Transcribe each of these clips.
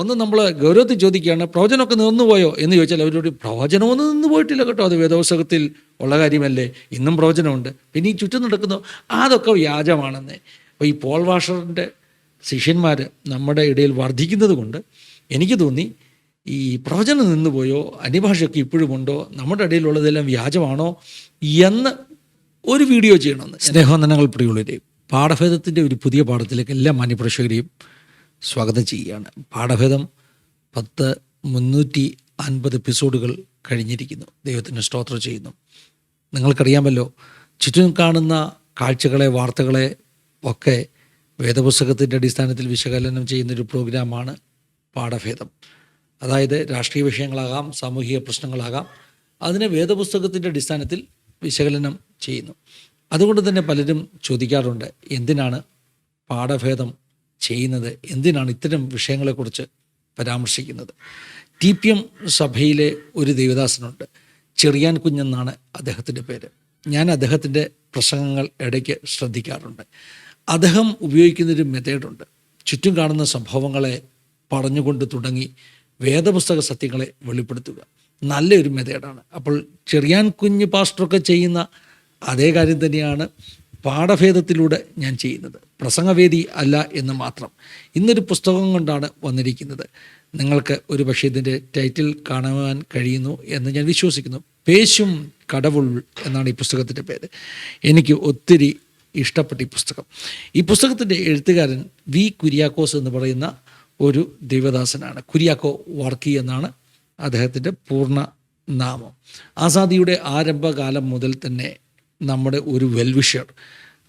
ഒന്ന് നമ്മൾ ഗൗരവത്തിൽ ചോദിക്കുകയാണ്, പ്രവചനമൊക്കെ നിന്നുപോയോ എന്ന് ചോദിച്ചാൽ അവരോട് പ്രവചനമൊന്നും നിന്ന് പോയിട്ടില്ല കേട്ടോ, അത് വേദപുസ്തകത്തിൽ ഉള്ള കാര്യമല്ലേ, ഇന്നും പ്രവചനമുണ്ട്. പിന്നെ ഈ ചുറ്റും നടക്കുന്നു അതൊക്കെ വ്യാജമാണെന്ന്. അപ്പോൾ ഈ പോൾ വാഷറിൻ്റെ ശിഷ്യന്മാർ നമ്മുടെ ഇടയിൽ വർദ്ധിക്കുന്നത് കൊണ്ട് എനിക്ക് തോന്നി ഈ പ്രവചനം നിന്നുപോയോ, അന്യഭാഷയൊക്കെ ഇപ്പോഴുമുണ്ടോ, നമ്മുടെ ഇടയിലുള്ളതെല്ലാം വ്യാജമാണോ എന്ന് ഒരു വീഡിയോ ചെയ്യണമെന്ന്. സ്നേഹവന്ദനങ്ങൾ പ്രിയുള്ളവരെ, പാഠഭേദത്തിൻ്റെ ഒരു പുതിയ പാഠത്തിലേക്ക് എല്ലാ മാന്യപ്രേക്ഷകരെയും സ്വാഗതം ചെയ്യുകയാണ്. പാഠഭേദം 350 എപ്പിസോഡുകൾ കഴിഞ്ഞിരിക്കുന്നു. ദൈവത്തിന് സ്തോത്രം ചെയ്യുന്നു. നിങ്ങൾക്കറിയാമല്ലോ, ചുറ്റും കാണുന്ന കാഴ്ചകളെ, വാർത്തകളെ ഒക്കെ വേദപുസ്തകത്തിൻ്റെ അടിസ്ഥാനത്തിൽ വിശകലനം ചെയ്യുന്നൊരു പ്രോഗ്രാമാണ് പാഠഭേദം. അതായത് രാഷ്ട്രീയ വിഷയങ്ങളാകാം, സാമൂഹിക പ്രശ്നങ്ങളാകാം, അതിനെ വേദപുസ്തകത്തിൻ്റെ അടിസ്ഥാനത്തിൽ വിശകലനം ചെയ്യുന്നു. അതുകൊണ്ട് തന്നെ പലരും ചോദിക്കാറുണ്ട്, എന്തിനാണ് പാഠഭേദം ചെയ്യുന്നത്, എന്തിനാണ് ഇത്തരം വിഷയങ്ങളെക്കുറിച്ച് പരാമർശിക്കുന്നത്. TPM സഭയിലെ ഒരു ദേവദാസനുണ്ട്, ചെറിയാൻ കുഞ്ഞെന്നാണ് അദ്ദേഹത്തിൻ്റെ പേര്. ഞാൻ അദ്ദേഹത്തിൻ്റെ പ്രസംഗങ്ങൾ ഇടയ്ക്ക് ശ്രദ്ധിക്കാറുണ്ട്. അദ്ദേഹം ഉപയോഗിക്കുന്നൊരു മെത്തേഡുണ്ട്. ചുറ്റും കാണുന്ന സംഭവങ്ങളെ പറഞ്ഞുകൊണ്ട് തുടങ്ങി വേദപുസ്തക സത്യങ്ങളെ വെളിപ്പെടുത്തുക. നല്ലൊരു മെത്തേഡാണ്. അപ്പോൾ ചെറിയാൻ കുഞ്ഞ് പാസ്റ്ററൊക്കെ ചെയ്യുന്ന അതേ കാര്യം തന്നെയാണ് പാഠഭേദത്തിലൂടെ ഞാൻ ചെയ്യുന്നത്. പ്രസംഗവേദി അല്ല എന്ന് മാത്രം. ഇന്നൊരു പുസ്തകം കൊണ്ടാണ് വന്നിരിക്കുന്നത്. നിങ്ങൾക്ക് ഒരു പക്ഷേ ഇതിൻ്റെ ടൈറ്റിൽ കാണുവാൻ കഴിയുന്നു എന്ന് ഞാൻ വിശ്വസിക്കുന്നു. പേശും കടവുൾ എന്നാണ് ഈ പുസ്തകത്തിൻ്റെ പേര്. എനിക്ക് ഒത്തിരി ഇഷ്ടപ്പെട്ട ഈ പുസ്തകം. ഈ പുസ്തകത്തിൻ്റെ എഴുത്തുകാരൻ വി കുര്യാക്കോസ് എന്ന് പറയുന്ന ഒരു ദൈവദാസനാണ്. കുര്യാക്കോ വർക്കി എന്നാണ് അദ്ദേഹത്തിൻ്റെ പൂർണ്ണ നാമം. ആസാദിയുടെ ആരംഭകാലം മുതൽ തന്നെ നമ്മുടെ ഒരു വെൽവിഷർ.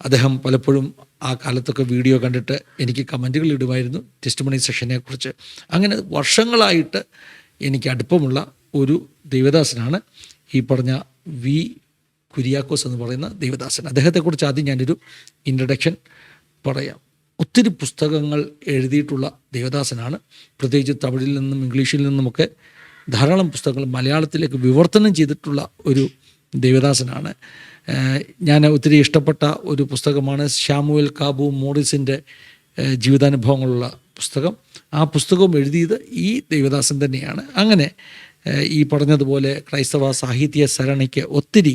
അദ്ദേഹം പലപ്പോഴും ആ കാലത്തൊക്കെ വീഡിയോ കണ്ടിട്ട് എനിക്ക് കമൻറ്റുകൾ ഇടുമായിരുന്നു ടെസ്റ്റിമണി സെഷനെക്കുറിച്ച്. അങ്ങനെ വർഷങ്ങളായിട്ട് എനിക്ക് അടുപ്പമുള്ള ഒരു ദൈവദാസനാണ് ഈ പറഞ്ഞ വി കുര്യാക്കോസ് എന്ന് പറയുന്ന ദൈവദാസൻ. അദ്ദേഹത്തെക്കുറിച്ച് ആദ്യം ഞാനൊരു ഇൻട്രഡക്ഷൻ പറയാം. ഒത്തിരി പുസ്തകങ്ങൾ എഴുതിയിട്ടുള്ള ദൈവദാസനാണ്. പ്രത്യേകിച്ച് തമിഴിൽ നിന്നും ഇംഗ്ലീഷിൽ നിന്നുമൊക്കെ ധാരാളം പുസ്തകങ്ങൾ മലയാളത്തിലേക്ക് വിവർത്തനം ചെയ്തിട്ടുള്ള ഒരു ദൈവദാസനാണ്. ഞാൻ ഒത്തിരി ഇഷ്ടപ്പെട്ട ഒരു പുസ്തകമാണ് ശാമുവേൽ കാബു മോറിസിൻ്റെ ജീവിതാനുഭവങ്ങളുള്ള പുസ്തകം. ആ പുസ്തകവും എഴുതിയത് ഈ ദൈവദാസൻ തന്നെയാണ്. അങ്ങനെ ഈ പറഞ്ഞതുപോലെ ക്രൈസ്തവ സാഹിത്യ സരണിക്ക് ഒത്തിരി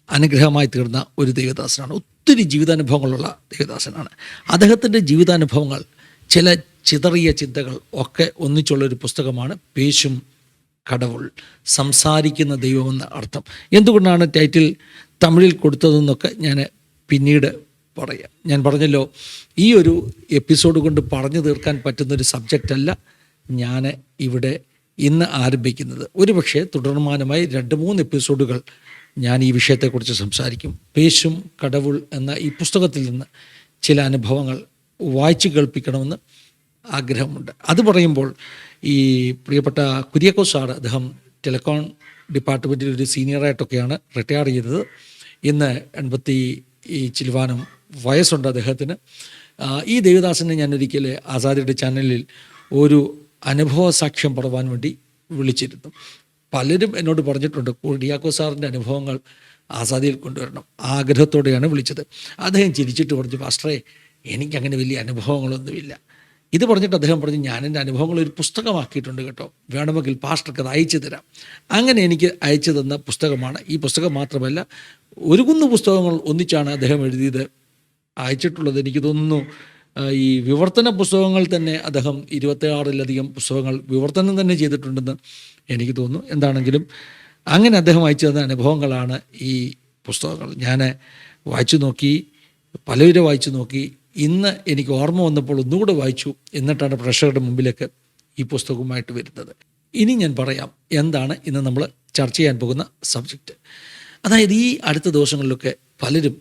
അനുഗ്രഹമായി തീർന്ന ഒരു ദൈവദാസനാണ്. ഒത്തിരി ജീവിതാനുഭവങ്ങളുള്ള ദൈവദാസനാണ്. അദ്ദേഹത്തിൻ്റെ ജീവിതാനുഭവങ്ങൾ, ചില ചിതറിയ ചിന്തകൾ ഒക്കെ ഒന്നിച്ചുള്ളൊരു പുസ്തകമാണ് പേശും കടവുൾ, സംസാരിക്കുന്ന ദൈവമെന്ന അർത്ഥം. എന്തുകൊണ്ടാണ് ടൈറ്റിൽ തമിഴിൽ കൊടുത്തതെന്നൊക്കെ ഞാൻ പിന്നീട് പറയാം. ഞാൻ പറഞ്ഞല്ലോ, ഈ ഒരു എപ്പിസോഡ് കൊണ്ട് പറഞ്ഞു തീർക്കാൻ പറ്റുന്നൊരു സബ്ജക്റ്റല്ല ഞാൻ ഇവിടെ ഇന്ന് ആരംഭിക്കുന്നത്. ഒരുപക്ഷെ തുടർമാനമായി 2-3 എപ്പിസോഡുകൾ ഞാൻ ഈ വിഷയത്തെക്കുറിച്ച് സംസാരിക്കും. പേശും കടവുൾ എന്ന ഈ പുസ്തകത്തിൽ നിന്ന് ചില അനുഭവങ്ങൾ വായിച്ചു കേൾപ്പിക്കണമെന്ന് ആഗ്രഹമുണ്ട്. അത് പറയുമ്പോൾ ഈ പ്രിയപ്പെട്ട കുര്യാക്കോസ് സാർ, അദ്ദേഹം ടെലികോം ഡിപ്പാർട്ട്മെൻറ്റിൽ ഒരു സീനിയറായിട്ടൊക്കെയാണ് റിട്ടയർ ചെയ്തത്. ഇന്ന് 80 ചില്ലുവാനും വയസ്സുണ്ട് അദ്ദേഹത്തിന്. ഈ ദേവദാസനെ ഞാനൊരിക്കൽ ആസാദിയുടെ ചാനലിൽ ഒരു അനുഭവ സാക്ഷ്യം പറയാൻ വേണ്ടി വിളിച്ചിരുന്നു. പലരും എന്നോട് പറഞ്ഞിട്ടുണ്ട്, കുര്യാക്കോസ് സാറിൻ്റെ അനുഭവങ്ങൾ ആസാദിയിൽ കൊണ്ടുവരണം. ആഗ്രഹത്തോടെയാണ് വിളിച്ചത്. അദ്ദേഹം ചിരിച്ചിട്ട് പറഞ്ഞു, പാസ്റ്ററേ, എനിക്കങ്ങനെ വലിയ അനുഭവങ്ങളൊന്നുമില്ല. ഇത് പറഞ്ഞിട്ട് അദ്ദേഹം പറഞ്ഞു, ഞാൻ എൻ്റെ അനുഭവങ്ങൾ ഒരു പുസ്തകമാക്കിയിട്ടുണ്ട് കേട്ടോ, വേണമെങ്കിൽ പാസ്റ്റർക്ക് അത് അയച്ചു തരാം. അങ്ങനെ എനിക്ക് അയച്ചു തന്ന പുസ്തകമാണ് ഈ പുസ്തകം. മാത്രമല്ല, ഒരു കുന്നു പുസ്തകങ്ങൾ ഒന്നിച്ചാണ് അദ്ദേഹം എഴുതിയത് അയച്ചിട്ടുള്ളത്. എനിക്ക് തോന്നുന്നു ഈ വിവർത്തന പുസ്തകങ്ങൾ തന്നെ അദ്ദേഹം 26-ലധികം പുസ്തകങ്ങൾ വിവർത്തനം തന്നെ ചെയ്തിട്ടുണ്ടെന്ന് എനിക്ക് തോന്നുന്നു. എന്താണെങ്കിലും അങ്ങനെ അദ്ദേഹം അയച്ചു തന്ന അനുഭവങ്ങളാണ് ഈ പുസ്തകങ്ങൾ. ഞാൻ വായിച്ചു നോക്കി, പലവരും വായിച്ചു നോക്കി. ഇന്ന് എനിക്ക് ഓർമ്മ വന്നപ്പോൾ ഒന്നുകൂടെ വായിച്ചു. എന്നിട്ടാണ് പ്രേക്ഷകരുടെ മുമ്പിലേക്ക് ഈ പുസ്തകവുമായിട്ട് വരുന്നത്. ഇനി ഞാൻ പറയാം എന്താണ് ഇന്ന് നമ്മൾ ചർച്ച ചെയ്യാൻ പോകുന്ന സബ്ജക്റ്റ്. അതായത് ഈ അടുത്ത ദിവസങ്ങളിലൊക്കെ പലരും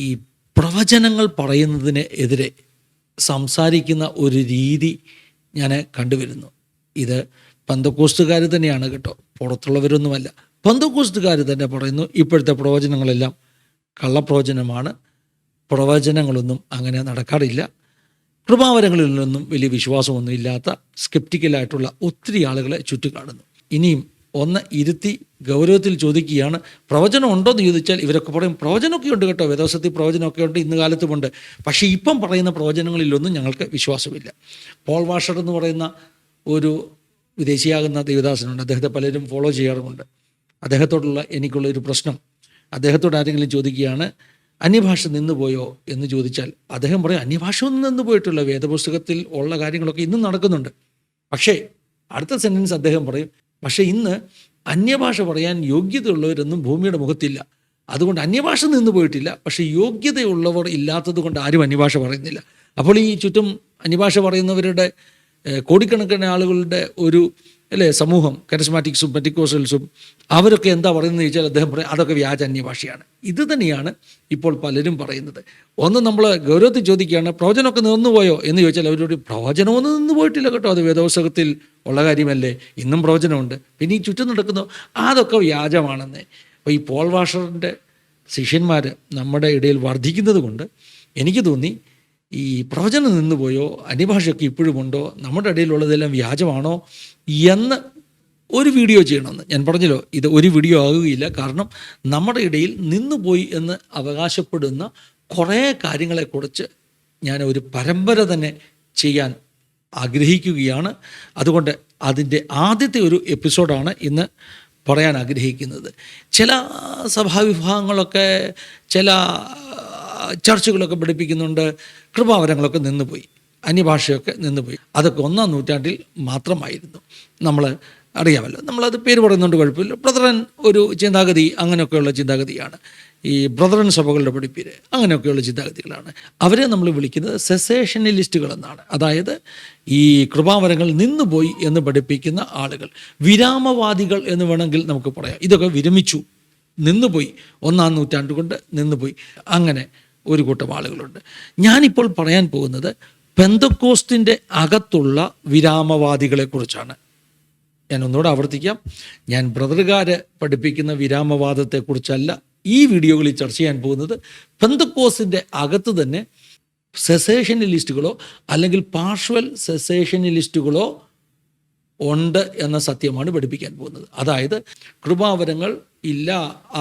ഈ പ്രവചനങ്ങൾ പറയുന്നതിന് എതിരെ സംസാരിക്കുന്ന ഒരു രീതി ഞാൻ കണ്ടുവരുന്നു. ഇത് പെന്തക്കോസ്തുകാർ തന്നെയാണ് കേട്ടോ, പുറത്തുള്ളവരൊന്നുമല്ല. പെന്തക്കോസ്തുകാർ തന്നെ പറയുന്നു ഇപ്പോഴത്തെ പ്രവചനങ്ങളെല്ലാം കള്ളപ്രവചനമാണ്, പ്രവചനങ്ങളൊന്നും അങ്ങനെ നടക്കാറില്ല, കൃപാവരങ്ങളിലൊന്നും വലിയ വിശ്വാസമൊന്നും ഇല്ലാത്ത സ്കെപ്റ്റിക്കലായിട്ടുള്ള ഒത്തിരി ആളുകളെ ചുറ്റും കാണുന്നു. ഇനിയും ഒന്ന് ഇരുത്തി ഗൗരവത്തിൽ ചോദിക്കുകയാണ്. പ്രവചനം ഉണ്ടോ എന്ന് ചോദിച്ചാൽ ഇവരൊക്കെ പറയും പ്രവചനമൊക്കെ ഉണ്ട് കേട്ടോ, വേദോസത്തിൽ പ്രവചനമൊക്കെ ഉണ്ട്, ഇന്ന് കാലത്തുമുണ്ട്. പക്ഷേ ഇപ്പം പറയുന്ന പ്രവചനങ്ങളിലൊന്നും ഞങ്ങൾക്ക് വിശ്വാസമില്ല. പോൾ വാഷർ എന്ന് പറയുന്ന ഒരു വിദേശിയാകുന്ന ദേവദാസനുണ്ട്. അദ്ദേഹത്തെ പലരും ഫോളോ ചെയ്യാറുമുണ്ട്. അദ്ദേഹത്തോടുള്ള എനിക്കുള്ള ഒരു പ്രശ്നം, അദ്ദേഹത്തോട് ആരെങ്കിലും ചോദിക്കുകയാണ് അന്യഭാഷ നിന്നുപോയോ എന്ന് ചോദിച്ചാൽ അദ്ദേഹം പറയും അന്യഭാഷ ഒന്നും നിന്ന് പോയിട്ടില്ല, വേദപുസ്തകത്തിൽ ഉള്ള കാര്യങ്ങളൊക്കെ ഇന്നും നടക്കുന്നുണ്ട്. പക്ഷേ അടുത്ത സെൻറ്റൻസ് അദ്ദേഹം പറയും പക്ഷേ ഇന്ന് അന്യഭാഷ പറയാൻ യോഗ്യതയുള്ളവരൊന്നും ഭൂമിയുടെ മുഖത്തില്ല. അതുകൊണ്ട് അന്യഭാഷ നിന്ന് പോയിട്ടില്ല, പക്ഷേ യോഗ്യതയുള്ളവർ ഇല്ലാത്തത് കൊണ്ട് ആരും അന്യഭാഷ പറയുന്നില്ല. അപ്പോൾ ഈ ചുറ്റും അന്യഭാഷ പറയുന്നവരുടെ കോടിക്കണക്കിന് ആളുകളുടെ ഒരു സമൂഹം, കരിസ്മാറ്റിക്സും പെന്റിക്കോസ്റ്റൽസും അവരൊക്കെ എന്താ പറയുന്നത് ചോദിച്ചാൽ അദ്ദേഹം പറയും അതൊക്കെ വ്യാജ അന്യഭാഷയാണ്. ഇത് തന്നെയാണ് ഇപ്പോൾ പലരും പറയുന്നത്. ഒന്ന് നമ്മൾ ഗൗരവത്തിൽ ചോദിക്കുകയാണ് പ്രവചനമൊക്കെ നിന്നുപോയോ എന്ന് ചോദിച്ചാൽ അവരോട് പ്രവചനമൊന്നും നിന്ന് പോയിട്ടില്ല കേട്ടോ, അത് വേദപുസ്തകത്തിൽ ഉള്ള കാര്യമല്ലേ, ഇന്നും പ്രവചനമുണ്ട്. പിന്നെ ഈ ചുറ്റും നടക്കുന്നു അതൊക്കെ വ്യാജമാണെന്ന്. അപ്പോൾ ഈ പോൾ വാഷറിൻ്റെ ശിഷ്യന്മാർ നമ്മുടെ ഇടയിൽ വർദ്ധിക്കുന്നത് കൊണ്ട് എനിക്ക് തോന്നി ഈ പ്രവചനം നിന്നുപോയോ, അന്യഭാഷയൊക്കെ ഇപ്പോഴുമുണ്ടോ, നമ്മുടെ ഇടയിലുള്ളതെല്ലാം വ്യാജമാണോ എന്ന് ഒരു വീഡിയോ ചെയ്യണമെന്ന്. ഞാൻ പറഞ്ഞല്ലോ ഇത് ഒരു വീഡിയോ ആകുകയില്ല. കാരണം നമ്മുടെ ഇടയിൽ നിന്നുപോയി എന്ന് അവകാശപ്പെടുന്ന കുറേ കാര്യങ്ങളെക്കുറിച്ച് ഞാൻ ഒരു പരമ്പര തന്നെ ചെയ്യാൻ ആഗ്രഹിക്കുകയാണ്. അതുകൊണ്ട് അതിൻ്റെ ആദ്യത്തെ ഒരു എപ്പിസോഡാണ് ഇന്ന് പറയാൻ ആഗ്രഹിക്കുന്നത്. ചില സഭാവിഭാഗങ്ങളൊക്കെ ചില ചർച്ചുകളൊക്കെ പഠിപ്പിക്കുന്നുണ്ട് കൃപാവരങ്ങളൊക്കെ നിന്നുപോയി, അന്യഭാഷയൊക്കെ നിന്നുപോയി. അതൊക്കെ 1-ാം നൂറ്റാണ്ടിൽ മാത്രമായിരുന്നു. നമ്മൾ അറിയാമല്ലോ, നമ്മളത് പേര് പറയുന്നുണ്ട്, കുഴപ്പമില്ല. ബ്രദറൻ ഒരു ചിന്താഗതി, അങ്ങനെയൊക്കെയുള്ള ചിന്താഗതിയാണ്. ഈ ബ്രദറൻ സഭകളുടെ പഠിപ്പീര് അങ്ങനെയൊക്കെയുള്ള ചിന്താഗതികളാണ്. അവരെ നമ്മൾ വിളിക്കുന്നത് സെസേഷനലിസ്റ്റുകൾ എന്നാണ്. അതായത് ഈ കൃപാവരങ്ങൾ നിന്നുപോയി എന്ന് പഠിപ്പിക്കുന്ന ആളുകൾ, വിരാമവാദികൾ എന്ന് വേണമെങ്കിൽ നമുക്ക് പറയാം. ഇതൊക്കെ വിരമിച്ചു, നിന്നുപോയി, 1-ാം നൂറ്റാണ്ട് കൊണ്ട് നിന്നുപോയി. അങ്ങനെ ഒരു കൂട്ടം ആളുകളുണ്ട്. ഞാനിപ്പോൾ പറയാൻ പോകുന്നത് പെന്തക്കോസ്തിൻ്റെ അകത്തുള്ള വിരാമവാദികളെക്കുറിച്ചാണ്. ഞാൻ ഒന്നുകൂടെ ആവർത്തിക്കാം, ഞാൻ ബ്രദറുകാർ പഠിപ്പിക്കുന്ന വിരാമവാദത്തെക്കുറിച്ചല്ല ഈ വീഡിയോകളിൽ ചർച്ച ചെയ്യാൻ പോകുന്നത്. പെന്തക്കോസ്തിൻ്റെ അകത്ത് തന്നെ സെസേഷനലിസ്റ്റുകളോ അല്ലെങ്കിൽ പാർഷ്വൽ സെസേഷനലിസ്റ്റുകളോ ഉണ്ട് എന്ന സത്യമാണ് പഠിപ്പിക്കാൻ പോകുന്നത്. അതായത് കൃപാവരങ്ങൾ ഇല്ല,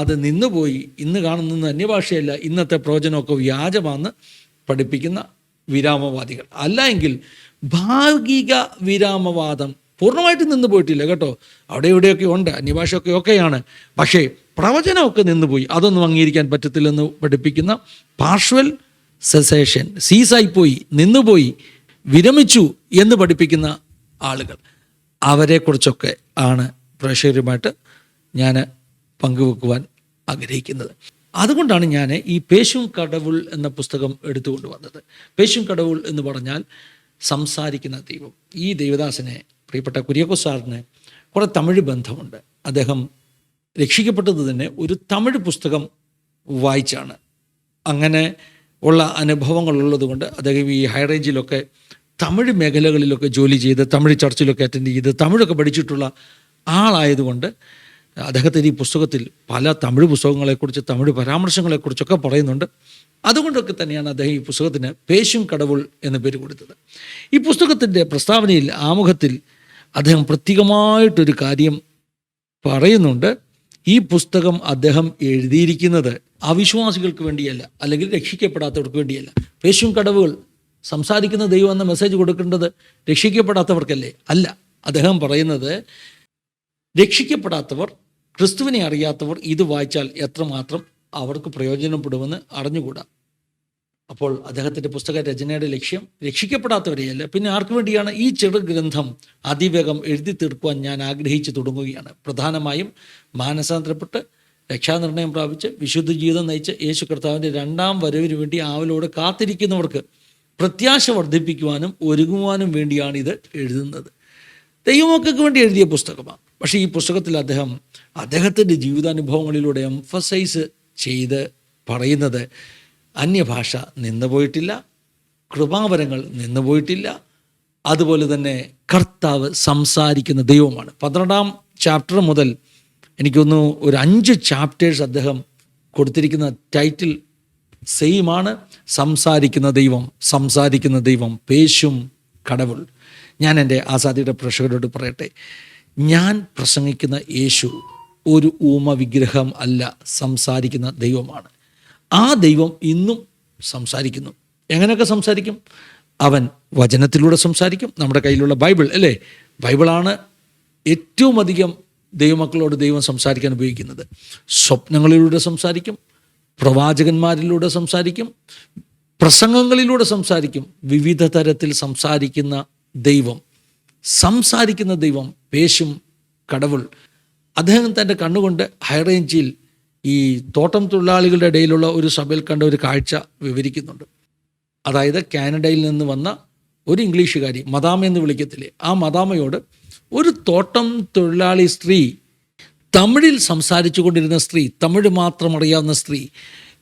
അത് നിന്നുപോയി, ഇന്ന് കാണുന്ന അന്യഭാഷയല്ല, ഇന്നത്തെ പ്രവചനമൊക്കെ വ്യാജമാണെന്ന് പഠിപ്പിക്കുന്ന വിരാമവാദികൾ. അല്ല എങ്കിൽ ഭാഗിക വിരാമവാദം പൂർണ്ണമായിട്ട് നിന്ന് പോയിട്ടില്ല കേട്ടോ, അവിടെ ഇവിടെയൊക്കെ ഉണ്ട്, അന്യഭാഷയൊക്കെ ഒക്കെയാണ്, പക്ഷേ പ്രവചനമൊക്കെ നിന്നുപോയി, അതൊന്നും അംഗീകരിക്കാൻ പറ്റത്തില്ലെന്ന് പഠിപ്പിക്കുന്ന പാർഷ്വൽ സെസേഷൻ, സീസായിപ്പോയി, നിന്നുപോയി, വിരമിച്ചു എന്ന് പഠിപ്പിക്കുന്ന ആളുകൾ, അവരെക്കുറിച്ചൊക്കെ ആണ് പ്രേക്ഷകരുമായിട്ട് ഞാൻ പങ്കുവെക്കുവാൻ ആഗ്രഹിക്കുന്നത്. അതുകൊണ്ടാണ് ഞാൻ ഈ പേശും കടവുൾ എന്ന പുസ്തകം എടുത്തുകൊണ്ട് വന്നത്. പേശും കടവുൾ എന്ന് പറഞ്ഞാൽ സംസാരിക്കുന്ന ദൈവം. ഈ ദേവദാസനെ, പ്രിയപ്പെട്ട കുര്യാക്കോസ് സാറിന് കുറേ തമിഴ് ബന്ധമുണ്ട്. അദ്ദേഹം രക്ഷിക്കപ്പെട്ടത് തന്നെ ഒരു തമിഴ് പുസ്തകം വായിച്ചാണ്. അങ്ങനെ ഉള്ള അനുഭവങ്ങളുള്ളത് കൊണ്ട് അദ്ദേഹം ഈ ഹൈ റേഞ്ചിലൊക്കെ തമിഴ് മേഖലകളിലൊക്കെ ജോലി ചെയ്ത്, തമിഴ് ചർച്ചിലൊക്കെ അറ്റൻഡ് ചെയ്ത്, തമിഴൊക്കെ പഠിച്ചിട്ടുള്ള ആളായതുകൊണ്ട് അദ്ദേഹത്തിൻ്റെ ഈ പുസ്തകത്തിൽ പല തമിഴ് പുസ്തകങ്ങളെക്കുറിച്ച്, തമിഴ് പരാമർശങ്ങളെക്കുറിച്ചൊക്കെ പറയുന്നുണ്ട്. അതുകൊണ്ടൊക്കെ തന്നെയാണ് അദ്ദേഹം ഈ പുസ്തകത്തിന് പേശും കടവുൾ എന്ന പേര് കൊടുത്തത്. ഈ പുസ്തകത്തിൻ്റെ പ്രസ്താവനയിൽ, ആമുഖത്തിൽ അദ്ദേഹം പ്രത്യേകമായിട്ടൊരു കാര്യം പറയുന്നുണ്ട്. ഈ പുസ്തകം അദ്ദേഹം എഴുതിയിരിക്കുന്നത് അവിശ്വാസികൾക്ക് വേണ്ടിയല്ല, അല്ലെങ്കിൽ രക്ഷിക്കപ്പെടാത്തവർക്ക് വേണ്ടിയല്ല. പേശും കടവുകൾ, സംസാരിക്കുന്ന ദൈവം എന്ന മെസ്സേജ് കൊടുക്കേണ്ടത് രക്ഷിക്കപ്പെടാത്തവർക്കല്ലേ? അല്ല, അദ്ദേഹം പറയുന്നത് രക്ഷിക്കപ്പെടാത്തവർ, ക്രിസ്തുവിനെ അറിയാത്തവർ ഇത് വായിച്ചാൽ എത്രമാത്രം അവർക്ക് പ്രയോജനപ്പെടുമെന്ന് അറിഞ്ഞുകൂടാ. അപ്പോൾ അദ്ദേഹത്തിൻ്റെ പുസ്തക രചനയുടെ ലക്ഷ്യം രക്ഷിക്കപ്പെടാത്തവരെയല്ല, പിന്നെ ആർക്കു വേണ്ടിയാണ്? ഈ ചെറു ഗ്രന്ഥം അതിവേഗം എഴുതി തീർക്കുവാൻ ഞാൻ ആഗ്രഹിച്ചു തുടങ്ങുകയാണ്. പ്രധാനമായും മാനസാന്തരപ്പെട്ട് രക്ഷാനിർണയം പ്രാപിച്ച് വിശുദ്ധ ജീവിതം നയിച്ച് യേശു കർത്താവിൻ്റെ 2-ാം വരവിന് വേണ്ടി ആവലോടെ കാത്തിരിക്കുന്നവർക്ക് പ്രത്യാശ വർദ്ധിപ്പിക്കുവാനും ഒരുങ്ങുവാനും വേണ്ടിയാണ് ഇത് എഴുതുന്നത്. ദൈവമക്കൾക്ക് വേണ്ടി എഴുതിയ പുസ്തകമാണ്. പക്ഷേ ഈ പുസ്തകത്തിൽ അദ്ദേഹത്തിൻ്റെ ജീവിതാനുഭവങ്ങളിലൂടെ എംഫസൈസ് ചെയ്ത് പറയുന്നത് അന്യഭാഷ നിന്നുപോയിട്ടില്ല, കൃപാവരങ്ങൾ നിന്നുപോയിട്ടില്ല, അതുപോലെ തന്നെ കർത്താവ് സംസാരിക്കുന്ന ദൈവമാണ്. 12-ാം ചാപ്റ്റർ മുതൽ എനിക്കൊന്ന് ഒരു 5 ചാപ്റ്റേഴ്സ് അദ്ദേഹം കൊടുത്തിരിക്കുന്ന ടൈറ്റിൽ സെയിമാണ്. സംസാരിക്കുന്ന ദൈവം, സംസാരിക്കുന്ന ദൈവം, പേശും കടവുൾ. ഞാൻ എൻ്റെ ആസാദിയുടെ പ്രേക്ഷകരോട് പറയട്ടെ, ഞാൻ പ്രസംഗിക്കുന്ന യേശു ഒരു ഊമ വിഗ്രഹം അല്ല, സംസാരിക്കുന്ന ദൈവമാണ്. ആ ദൈവം ഇന്നും സംസാരിക്കുന്നു. എങ്ങനെയൊക്കെ സംസാരിക്കും? അവൻ വചനത്തിലൂടെ സംസാരിക്കും. നമ്മുടെ കയ്യിലുള്ള ബൈബിൾ അല്ലേ, ബൈബിളാണ് ഏറ്റവും അധികം ദൈവമക്കളോട് ദൈവം സംസാരിക്കാൻ ഉപയോഗിക്കുന്നത്. സ്വപ്നങ്ങളിലൂടെ സംസാരിക്കും, പ്രവാചകന്മാരിലൂടെ സംസാരിക്കും, പ്രസംഗങ്ങളിലൂടെ സംസാരിക്കും. വിവിധ തരത്തിൽ സംസാരിക്കുന്ന ദൈവം, പേശും കടവുൾ. അദ്ദേഹം തൻ്റെ കണ്ണുകൊണ്ട് ഹൈറേഞ്ചിൽ ഈ തോട്ടം തൊഴിലാളികളുടെ ഇടയിലുള്ള ഒരു സഭയിൽ കണ്ട ഒരു കാഴ്ച വിവരിക്കുന്നുണ്ട്. അതായത് കാനഡയിൽ നിന്ന് വന്ന ഒരു ഇംഗ്ലീഷുകാരി, മദാമ എന്ന് വിളിക്കത്തില്ലേ, ആ മദാമയോട് ഒരു തോട്ടം തൊഴിലാളി സ്ത്രീ, തമിഴിൽ സംസാരിച്ചു കൊണ്ടിരുന്ന സ്ത്രീ, തമിഴ് മാത്രം അറിയാവുന്ന സ്ത്രീ,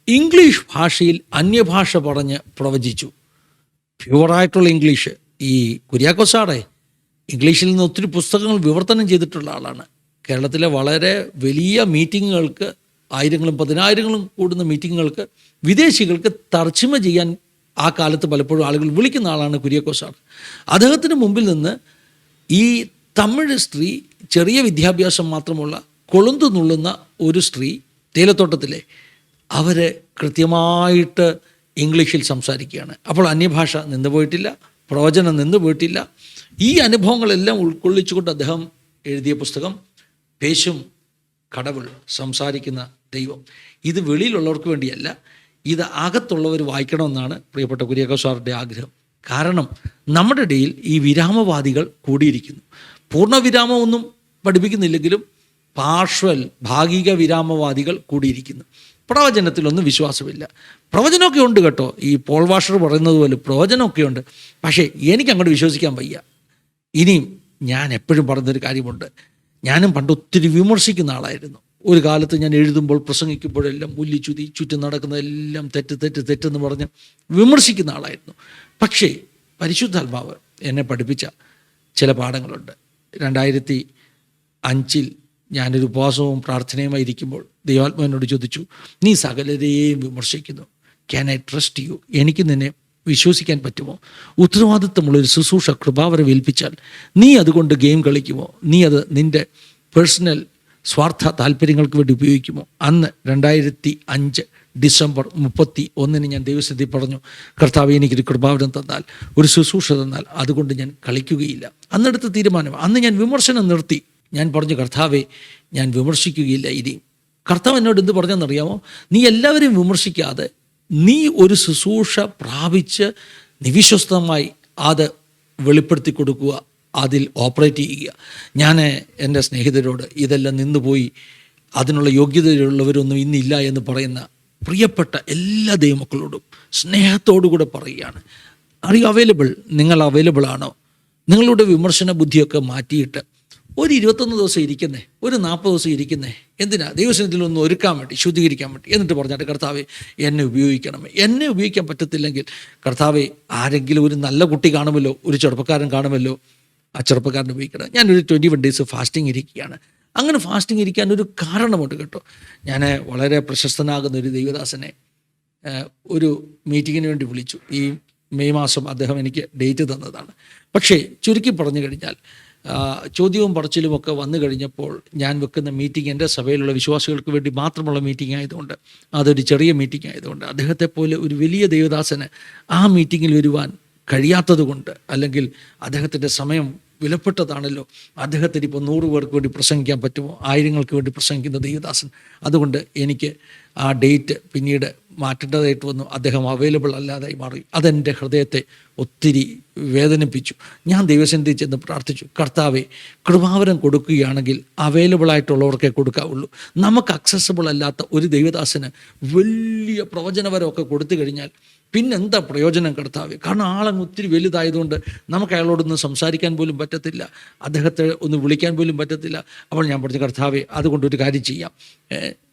ഇംഗ്ലീഷ് ഭാഷയിൽ അന്യഭാഷ പറഞ്ഞ് പ്രവചിച്ചു. പ്യുവറായിട്ടുള്ള ഇംഗ്ലീഷ്. ഈ കുര്യാക്കോസാറെ ഇംഗ്ലീഷിൽ നിന്ന് ഒത്തിരി പുസ്തകങ്ങൾ വിവർത്തനം ചെയ്തിട്ടുള്ള ആളാണ്. കേരളത്തിലെ വളരെ വലിയ മീറ്റിങ്ങുകൾക്ക്, ആയിരങ്ങളും പതിനായിരങ്ങളും കൂടുന്ന മീറ്റിങ്ങുകൾക്ക് വിദേശികൾക്ക് തർജ്ജിമ ചെയ്യാൻ ആ കാലത്ത് പലപ്പോഴും ആളുകൾ വിളിക്കുന്ന ആളാണ് കുര്യാക്കോസാർ. അദ്ദേഹത്തിന് മുമ്പിൽ നിന്ന് ഈ തമിഴ് സ്ത്രീ, ചെറിയ വിദ്യാഭ്യാസം മാത്രമുള്ള കൊളുന്തു നുള്ളുന്ന ഒരു സ്ത്രീ, തേയിലത്തോട്ടത്തിലെ, അവർ കൃത്യമായിട്ട് ഇംഗ്ലീഷിൽ സംസാരിക്കുകയാണ്. അപ്പോൾ അന്യഭാഷ നിന്നുപോയിട്ടില്ല, പ്രവചനം നിന്നുപോയിട്ടില്ല. ഈ അനുഭവങ്ങളെല്ലാം ഉൾക്കൊള്ളിച്ചുകൊണ്ട് അദ്ദേഹം എഴുതിയ പുസ്തകം പേശും കടവുൾ, സംസാരിക്കുന്ന ദൈവം. ഇത് വെളിയിലുള്ളവർക്ക് വേണ്ടിയല്ല, ഇത് അകത്തുള്ളവർ വായിക്കണമെന്നാണ് പ്രിയപ്പെട്ട കുര്യാക്കോസാറിൻ്റെ ആഗ്രഹം. കാരണം നമ്മുടെ ഇടയിൽ ഈ വിരാമവാദികൾ കൂടിയിരിക്കുന്നു. പൂർണ്ണവിരാമമൊന്നും പഠിപ്പിക്കുന്നില്ലെങ്കിലും ഭാഗിക വിരാമവാദികൾ കൂടിയിരിക്കുന്നു. പ്രവചനത്തിലൊന്നും വിശ്വാസമില്ല. പ്രവചനമൊക്കെ ഉണ്ട് കേട്ടോ, ഈ പോൾ വാഷർ പറയുന്നത് പോലെ പ്രവചനമൊക്കെ ഉണ്ട്. പക്ഷേ എനിക്കങ്ങോട്ട് വിശ്വസിക്കാൻ വയ്യ. ഇനിയും ഞാൻ എപ്പോഴും പറയുന്നൊരു കാര്യമുണ്ട്, ഞാനും പണ്ട് ഒത്തിരി വിമർശിക്കുന്ന ആളായിരുന്നു. ഒരു കാലത്ത് ഞാൻ എഴുതുമ്പോൾ പ്രസംഗിക്കുമ്പോഴെല്ലാം ചുറ്റും നടക്കുന്നതെല്ലാം തെറ്റെന്ന് പറഞ്ഞ് വിമർശിക്കുന്ന ആളായിരുന്നു. പക്ഷേ പരിശുദ്ധാത്മാവ് എന്നെ പഠിപ്പിച്ച ചില പാഠങ്ങളുണ്ട്. 2005 ഞാനൊരു ഉപവാസവും പ്രാർത്ഥനയുമായി ഇരിക്കുമ്പോൾ ദൈവാത്മാവിനോട് ചോദിച്ചു, നീ സകലരെയും വിമർശിക്കുന്നു, ക്യാൻ ഐ ട്രസ്റ്റ് യു? എനിക്ക് നിന്നെ വിശ്വസിക്കാൻ പറ്റുമോ? ഉത്തരവാദിത്തമുള്ളൊരു ശുശ്രൂഷ കൃപാവരം ഏൽപ്പിച്ചാൽ നീ അതുകൊണ്ട് ഗെയിം കളിക്കുമോ? നീ അത് നിൻ്റെ പേഴ്സണൽ സ്വാർത്ഥ താല്പര്യങ്ങൾക്ക് വേണ്ടി ഉപയോഗിക്കുമോ? അന്ന് 2005 ഡിസംബർ 31 ഞാൻ ദൈവസന്നിധി പറഞ്ഞു, കർത്താവേ, എനിക്കൊരു കൃപാവരം തന്നാൽ, ഒരു ശുശ്രൂഷ തന്നാൽ അതുകൊണ്ട് ഞാൻ കളിക്കുകയില്ല. അന്നെടുത്ത തീരുമാനം. അന്ന് ഞാൻ വിമർശനം നിർത്തി. ഞാൻ പറഞ്ഞു, കർത്താവേ, ഞാൻ വിമർശിക്കുകയില്ല ഇനി. കർത്താവ് എന്നോട് എന്ത് പറഞ്ഞെന്നറിയാമോ? നീ എല്ലാവരെയും വിമർശിക്കാതെ നീ ഒരു ശുശ്രൂഷ പ്രാപിച്ച് നിവിശ്വസ്തമായി അത് വെളിപ്പെടുത്തി കൊടുക്കുക, അതിൽ ഓപ്പറേറ്റ് ചെയ്യുക. ഞാൻ എൻ്റെ സ്നേഹിതരോട് ഇതെല്ലാം നിന്നുപോയി, അതിനുള്ള യോഗ്യതയുള്ളവരൊന്നും ഇന്നില്ല എന്ന് പറയുന്ന പ്രിയപ്പെട്ട എല്ലാ ദൈവമക്കളോടും സ്നേഹത്തോടുകൂടെ പറയുകയാണ്, ആർ യു അവൈലബിൾ? നിങ്ങൾ അവൈലബിൾ ആണോ? നിങ്ങളുടെ വിമർശന ബുദ്ധിയൊക്കെ മാറ്റിയിട്ട് ഒരു 21 ദിവസം ഇരിക്കുന്നേ, ഒരു 40 ദിവസം ഇരിക്കുന്നേ. എന്തിനാ? ദൈവസന്നിധിയിലൊന്ന് ഒരുക്കാൻ വേണ്ടി, ശുദ്ധീകരിക്കാൻ വേണ്ടി. എന്നിട്ട് പറഞ്ഞാൽ, കർത്താവേ, എന്നെ ഉപയോഗിക്കണമേ. എന്നെ ഉപയോഗിക്കാൻ പറ്റത്തില്ലെങ്കിൽ കർത്താവേ, ആരെങ്കിലും ഒരു നല്ല കുട്ടി കാണുമല്ലോ, ഒരു ചെറുപ്പക്കാരൻ കാണുമല്ലോ, ആ ചെറുപ്പക്കാരനെ ഉപയോഗിക്കണം. ഞാനൊരു 21 ഡേയ്സ് ഫാസ്റ്റിംഗ് ഇരിക്കുകയാണ്. അങ്ങനെ ഫാസ്റ്റിംഗ് ഇരിക്കാൻ ഒരു കാരണമുണ്ട് കേട്ടോ. ഞാൻ വളരെ പ്രശസ്തനാകുന്ന ഒരു ദൈവദാസനെ ഒരു മീറ്റിങ്ങിന് വേണ്ടി വിളിച്ചു. ഈ മെയ് മാസം അദ്ദേഹം എനിക്ക് ഡേറ്റ് തന്നതാണ്. പക്ഷേ ചുരുക്കി പറഞ്ഞു കഴിഞ്ഞാൽ, ചോദ്യവും പറച്ചിലുമൊക്കെ വന്നു കഴിഞ്ഞപ്പോൾ ഞാൻ വെക്കുന്ന മീറ്റിംഗ് എൻ്റെ സഭയിലുള്ള വിശ്വാസികൾക്ക് വേണ്ടി മാത്രമുള്ള മീറ്റിംഗ് ആയതുകൊണ്ട്, അതൊരു ചെറിയ മീറ്റിംഗ് ആയതുകൊണ്ട്, അദ്ദേഹത്തെപ്പോലെ ഒരു വലിയ ദൈവദാസന് ആ മീറ്റിങ്ങിൽ വരുവാൻ കഴിയാത്തത് കൊണ്ട്, അല്ലെങ്കിൽ അദ്ദേഹത്തിൻ്റെ സമയം വിലപ്പെട്ടതാണല്ലോ, അദ്ദേഹത്തിന് ഇപ്പോൾ 100 പേർക്ക് വേണ്ടി പ്രസംഗിക്കാൻ പറ്റുമോ? ആയിരങ്ങൾക്ക് വേണ്ടി പ്രസംഗിക്കുന്ന ദൈവദാസൻ. അതുകൊണ്ട് എനിക്ക് ആ ഡേറ്റ് പിന്നീട് മാറ്റേണ്ടതായിട്ട് വന്നു. അദ്ദേഹം അവൈലബിൾ അല്ലാതായി മാറി. അതെൻ്റെ ഹൃദയത്തെ ഒത്തിരി വേദനിപ്പിച്ചു. ഞാൻ ദൈവസന്നിധിയിൽ ചെന്ന് പ്രാർത്ഥിച്ചു, കർത്താവേ, കൃപാവരം കൊടുക്കുകയാണെങ്കിൽ അവൈലബിൾ ആയിട്ടുള്ളവർക്കേ കൊടുക്കാവുള്ളൂ. നമുക്ക് അക്സസിബിൾ അല്ലാത്ത ഒരു ദൈവദാസന് വലിയ പ്രവചനവരമൊക്കെ കൊടുത്തു കഴിഞ്ഞാൽ പിന്നെന്താ പ്രയോജനം കർത്താവേ? കാരണം ആളങ്ങ് ഒത്തിരി വലുതായതുകൊണ്ട് നമുക്ക് അയാളോടൊന്ന് സംസാരിക്കാൻ പോലും പറ്റത്തില്ല, അദ്ദേഹത്തെ ഒന്ന് വിളിക്കാൻ പോലും പറ്റത്തില്ല. അപ്പോൾ ഞാൻ പറഞ്ഞു, കർത്താവേ, അതുകൊണ്ടൊരു കാര്യം ചെയ്യാം,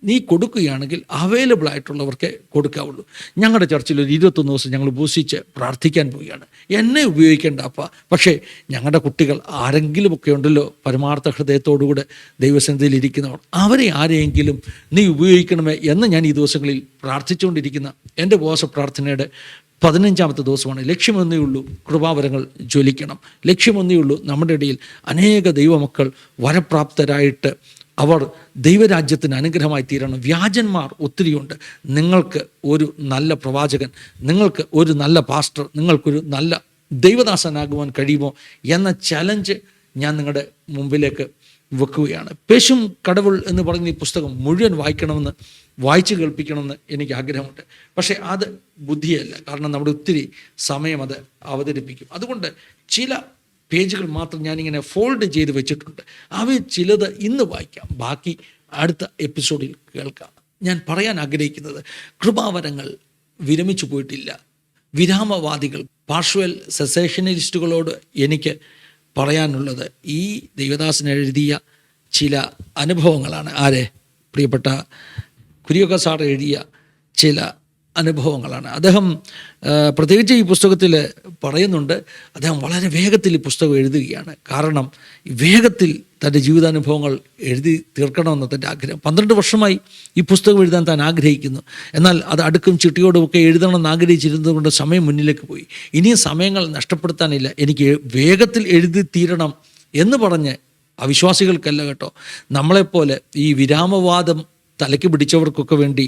നീ കൊടുക്കുകയാണെങ്കിൽ അവൈലബിൾ ആയിട്ടുള്ളവർക്കേ കൊടുക്കാവുള്ളൂ. ഞങ്ങളുടെ ചർച്ചിൽ ഒരു 21 ദിവസം ഞങ്ങൾ ഉപസിച്ച് പ്രാർത്ഥിക്കാൻ പോവുകയാണ്. എന്നെ ഉപയോഗിക്കേണ്ട അപ്പ, പക്ഷേ ഞങ്ങളുടെ കുട്ടികൾ ആരെങ്കിലുമൊക്കെ ഉണ്ടല്ലോ പരമാർത്ഥ ഹൃദയത്തോടുകൂടെ ദൈവസന്നിധിയിൽ ഇരിക്കുന്നവർ, അവരെ ആരെയെങ്കിലും നീ ഉപയോഗിക്കണമേ എന്ന് ഞാൻ ഈ ദിവസങ്ങളിൽ പ്രാർത്ഥിച്ചുകൊണ്ടിരിക്കുന്ന എൻ്റെ ഉപവാസ പ്രാർത്ഥനയുടെ 15-ാമത്തെ ദിവസമാണ്. ലക്ഷ്യമൊന്നേ ഉള്ളൂ, കൃപാവരങ്ങൾ ജ്വലിക്കണം. ലക്ഷ്യമൊന്നേ ഉള്ളൂ, നമ്മുടെ ഇടയിൽ അനേക ദൈവമക്കൾ വരപ്രാപ്തരായിട്ട് അവർ ദൈവരാജ്യത്തിന് അനുഗ്രഹമായി തീരണം. വ്യാജന്മാർ ഒത്തിരിയുണ്ട്. നിങ്ങൾക്ക് ഒരു നല്ല പ്രവാചകൻ, നിങ്ങൾക്ക് ഒരു നല്ല പാസ്റ്റർ, നിങ്ങൾക്കൊരു നല്ല ദൈവദാസനാകുവാൻ കഴിയുമോ എന്ന ചലഞ്ച് ഞാൻ നിങ്ങളുടെ മുമ്പിലേക്ക് വെക്കുകയാണ്. പേശും കടവുൾ എന്ന് പറയുന്ന ഈ പുസ്തകം മുഴുവൻ വായിച്ചു കേൾപ്പിക്കണമെന്ന് എനിക്ക് ആഗ്രഹമുണ്ട്. പക്ഷേ അത് ബുദ്ധിയല്ല, കാരണം നമ്മുടെ ഒത്തിരി സമയം അത് അവതരിപ്പിക്കും. അതുകൊണ്ട് ചില പേജുകൾ മാത്രം ഞാനിങ്ങനെ ഫോൾഡ് ചെയ്ത് വെച്ചിട്ടുണ്ട്. അവയിൽ ചിലത് ഇന്ന് വായിക്കാം, ബാക്കി അടുത്ത എപ്പിസോഡിൽ കേൾക്കാം. ഞാൻ പറയാൻ ആഗ്രഹിക്കുന്നത്, കൃപാവരങ്ങൾ വിരമിച്ചു പോയിട്ടില്ല. വിരാമവാദികൾ, പാർഷ്വൽ സെസേഷനലിസ്റ്റുകളോട് എനിക്ക് പറയാനുള്ളത് ഈ ദൈവദാസൻ എഴുതിയ ചില അനുഭവങ്ങളാണ്. പ്രിയപ്പെട്ട കുര്യാക്കോസ് സാർ എഴുതിയ ചില അനുഭവങ്ങളാണ്. അദ്ദേഹം പ്രത്യേകിച്ച് ഈ പുസ്തകത്തിൽ പറയുന്നുണ്ട്, അദ്ദേഹം വളരെ വേഗത്തിൽ ഈ പുസ്തകം എഴുതുകയാണ്. കാരണം വേഗത്തിൽ തൻ്റെ ജീവിതാനുഭവങ്ങൾ എഴുതി തീർക്കണമെന്ന് തൻ്റെ ആഗ്രഹം. 12 വർഷമായി ഈ പുസ്തകം എഴുതാൻ താൻ ആഗ്രഹിക്കുന്നു. എന്നാൽ അത് അടുക്കും ചിട്ടിയോടുമൊക്കെ എഴുതണമെന്ന് ആഗ്രഹിച്ചിരുന്നത് കൊണ്ട് സമയം മുന്നിലേക്ക് പോയി. ഇനിയും സമയങ്ങൾ നഷ്ടപ്പെടുത്താനില്ല, എനിക്ക് വേഗത്തിൽ എഴുതി തീരണം എന്ന് പറഞ്ഞ് അവിശ്വാസികൾക്കല്ല കേട്ടോ, നമ്മളെപ്പോലെ ഈ വിരാമവാദം തലയ്ക്ക് പിടിച്ചവർക്കൊക്കെ വേണ്ടി